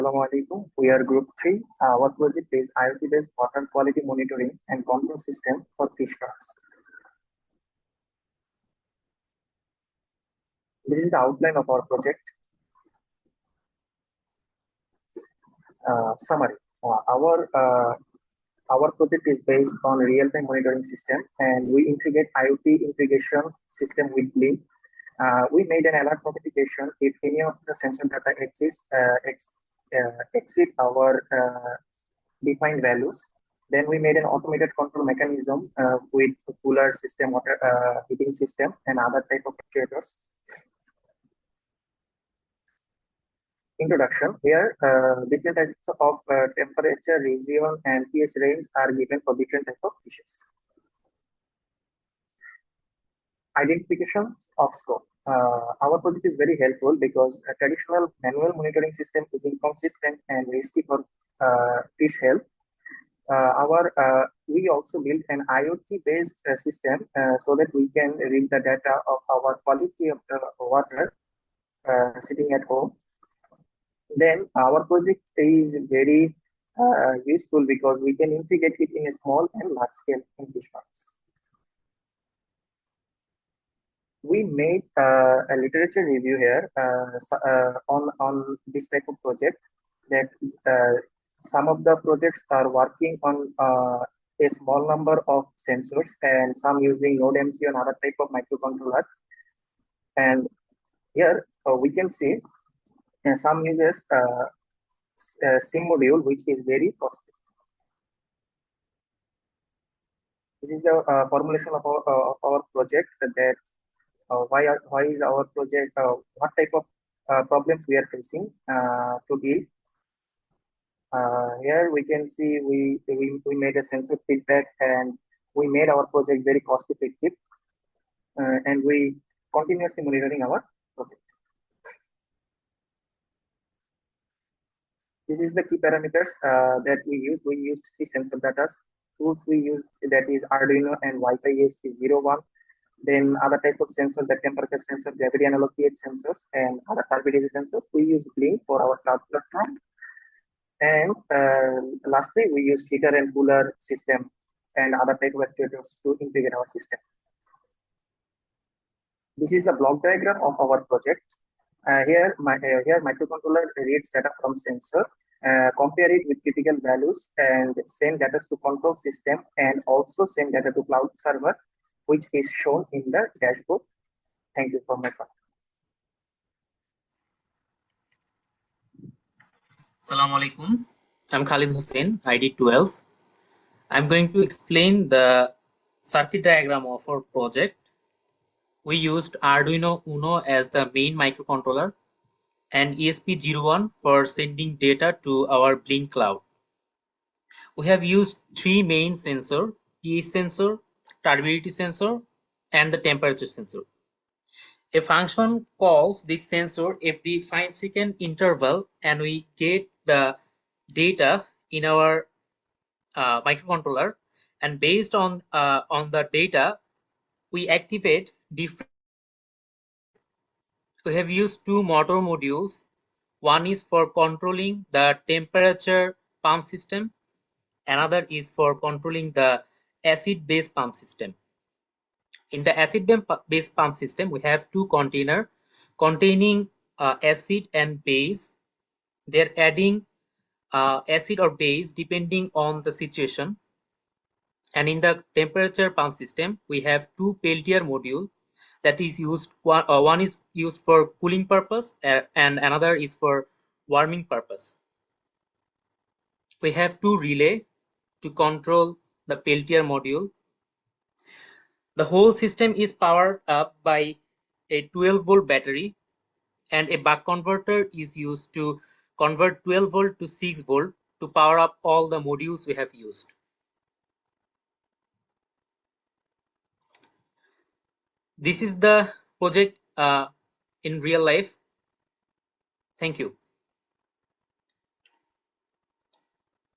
Assalamu alaikum. We are Group 3. Our project is IoT-based water quality monitoring and control system for fish farms. This is the outline of our project. Summary. Our project is based on real-time monitoring system, and we integrate IoT integration system with Blink. We made an alert notification if any of the sensor data exceed our defined values. Then we made an automated control mechanism with cooler system, water heating system, and other type of actuators. Introduction. Here, different types of temperature, region, and pH range are given for different types of fishes. Identification of scope. Our project is very helpful because a traditional manual monitoring system is inconsistent and risky for fish health. We also built an IoT-based system so that we can read the data of our quality of the water sitting at home. Then our project is very useful because we can integrate it in a small and large scale in fish farms. We made a literature review here on this type of project that some of the projects are working on a small number of sensors and some using Node MC and other type of microcontroller. And here we can see some uses SIM module, which is very costly. This is the formulation of our project that why is our project, what type of problems we are facing to deal. Here we can see we made a sensor feedback and we made our project very cost effective and we continuously monitoring our project. This is the key parameters that we used. We used 3 sensor data. Tools we used, that is Arduino and Wi-Fi ESP01. Then other types of sensors, the temperature sensor, gravity analog pH sensors, and other turbidity sensors. We use Blink for our cloud platform. And lastly, we use heater and cooler system and other type of actuators to integrate our system. This is the block diagram of our project. Here microcontroller reads data from sensor, compare it with critical values, and send data to control system, and also send data to cloud server, which is shown in the dashboard. Thank you for my part. Assalamu alaikum. I'm Khalid Hussain, ID 12. I'm going to explain the circuit diagram of our project. We used Arduino Uno as the main microcontroller and ESP01 for sending data to our Blink cloud. We have used 3 main sensors: pH sensor, turbidity sensor, and the temperature sensor. A function calls this sensor every 5-second interval, and we get the data in our microcontroller, and based on the data we activate different. We have used 2 motor modules. One is for controlling the temperature pump system, another is for controlling the acid base pump system. In the acid base pump system, we have 2 containers containing acid and base. They're adding acid or base depending on the situation. And in the temperature pump system, we have 2 Peltier modules that is used. One is used for cooling purpose and another is for warming purpose. We have 2 relay to control the Peltier module. The whole system is powered up by a 12-volt battery, and a buck converter is used to convert 12 volt to 6 volt to power up all the modules we have used. This is the project in real life. Thank you.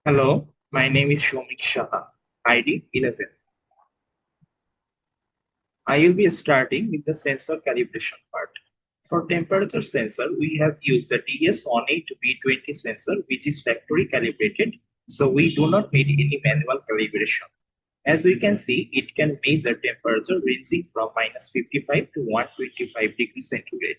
Hello, my name is Shomik Shah, ID 11. I will be starting with the sensor calibration part. For temperature sensor, we have used the DS18B20 sensor, which is factory calibrated, so we do not need any manual calibration. As we can see, it can measure temperature ranging from -55 to 125 degrees centigrade.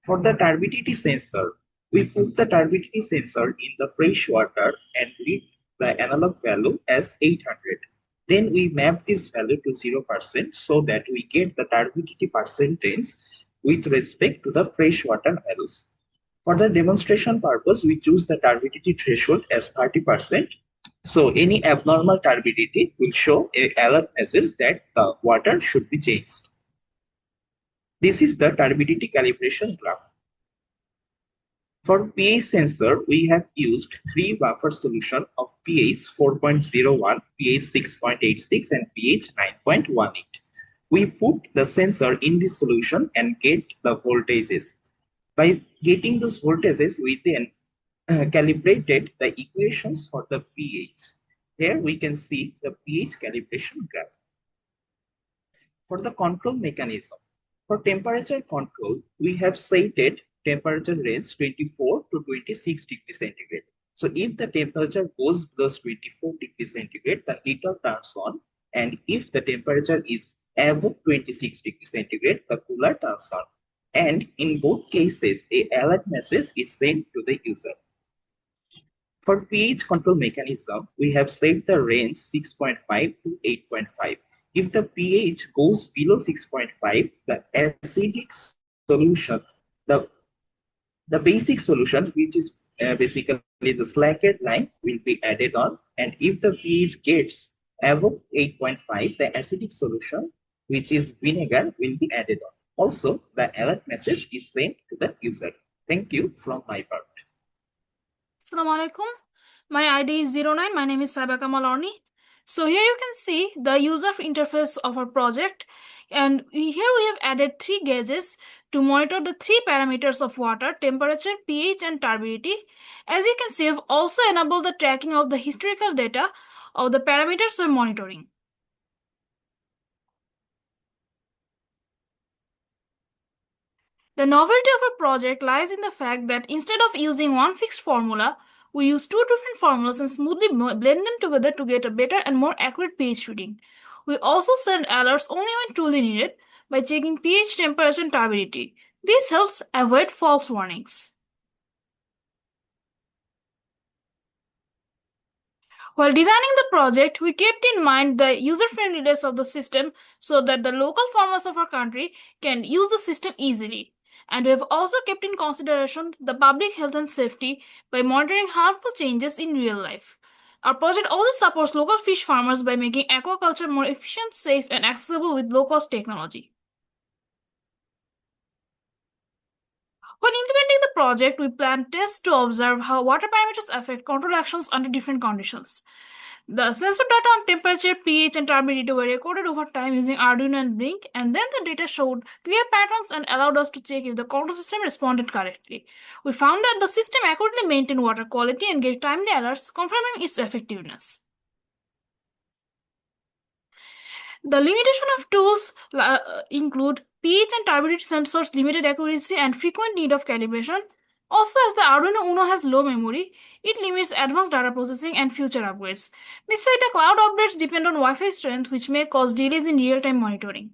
For the turbidity sensor, we put the turbidity sensor in the fresh water and read the analog value as 800. Then we map this value to 0% so that we get the turbidity percentage with respect to the freshwater values. For the demonstration purpose, we choose the turbidity threshold as 30%. So any abnormal turbidity will show a alert message that the water should be changed. This is the turbidity calibration graph. For pH sensor, we have used three buffer solution of pH 4.01, pH 6.86, and pH 9.18. We put the sensor in this solution and get the voltages. By getting those voltages, we then calibrated the equations for the pH. Here we can see the pH calibration graph. For the control mechanism, for temperature control, we have stated temperature range 24 to 26 degrees centigrade. So if the temperature goes below 24 degrees centigrade, the heater turns on, and if the temperature is above 26 degrees centigrade, the cooler turns on. And in both cases, a alert message is sent to the user. For pH control mechanism, we have set the range 6.5 to 8.5. If the pH goes below 6.5, the acidic solution, the basic solution, which is basically the slackered line, will be added on. And if the pH gets above 8.5, the acidic solution, which is vinegar, will be added on. Also, the alert message is sent to the user. Thank you from my part. Assalamu alaikum. My ID is 09. My name is Saiba Kamal Orni. So here you can see the user interface of our project, and here we have added three gauges to monitor the three parameters of water: temperature, pH, and turbidity. As you can see, we have also enabled the tracking of the historical data of the parameters we're monitoring. The novelty of a project lies in the fact that instead of using one fixed formula, we use two different formulas and smoothly blend them together to get a better and more accurate pH reading. We also send alerts only when truly needed by checking pH, temperature, and turbidity. This helps avoid false warnings. While designing the project, we kept in mind the user-friendliness of the system so that the local farmers of our country can use the system easily. And we have also kept in consideration the public health and safety by monitoring harmful changes in real life. Our project also supports local fish farmers by making aquaculture more efficient, safe, and accessible with low-cost technology. When implementing the project, we planned tests to observe how water parameters affect control actions under different conditions. The sensor data on temperature, pH, and turbidity were recorded over time using Arduino and Blink, and then the data showed clear patterns and allowed us to check if the control system responded correctly. We found that the system accurately maintained water quality and gave timely alerts, confirming its effectiveness. The limitation of tools include pH and turbidity sensors, limited accuracy, and frequent need of calibration. Also, as the Arduino Uno has low memory, it limits advanced data processing and future upgrades. Besides, the cloud updates depend on Wi-Fi strength, which may cause delays in real-time monitoring.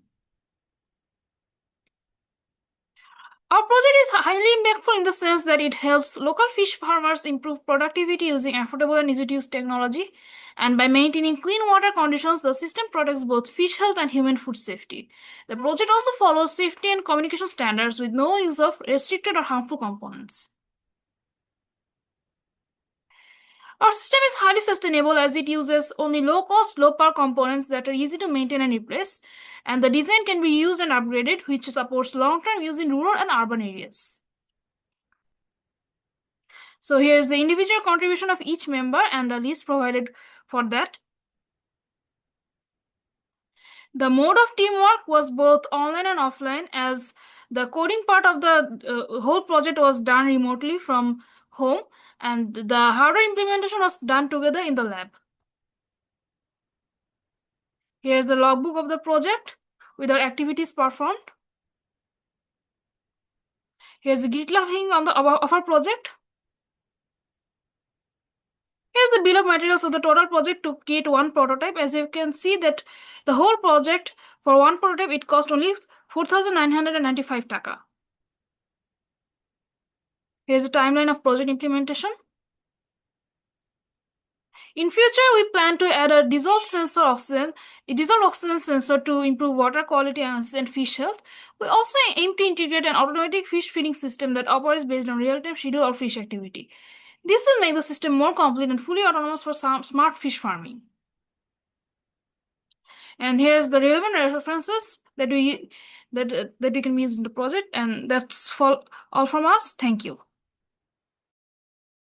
Our project is highly impactful in the sense that it helps local fish farmers improve productivity using affordable and easy-to-use technology. And by maintaining clean water conditions, the system protects both fish health and human food safety. The project also follows safety and communication standards with no use of restricted or harmful components. Our system is highly sustainable as it uses only low-cost, low-power components that are easy to maintain and replace, and the design can be used and upgraded, which supports long-term use in rural and urban areas. So here's the individual contribution of each member and the list provided for that. The mode of teamwork was both online and offline, as the coding part of the whole project was done remotely from home, and the hardware implementation was done together in the lab. Here's the logbook of the project with our activities performed. Here's the GitLab link of our project. Here's the bill of materials of the total project to create one prototype. As you can see that the whole project for one prototype, it cost only 4,995 taka. Here's the timeline of project implementation. In future, we plan to add a dissolved oxygen sensor to improve water quality and fish health. We also aim to integrate an automatic fish feeding system that operates based on real-time schedule or fish activity. This will make the system more complete and fully autonomous for smart fish farming. And here's the relevant references that we can use in the project, and that's all from us. Thank you.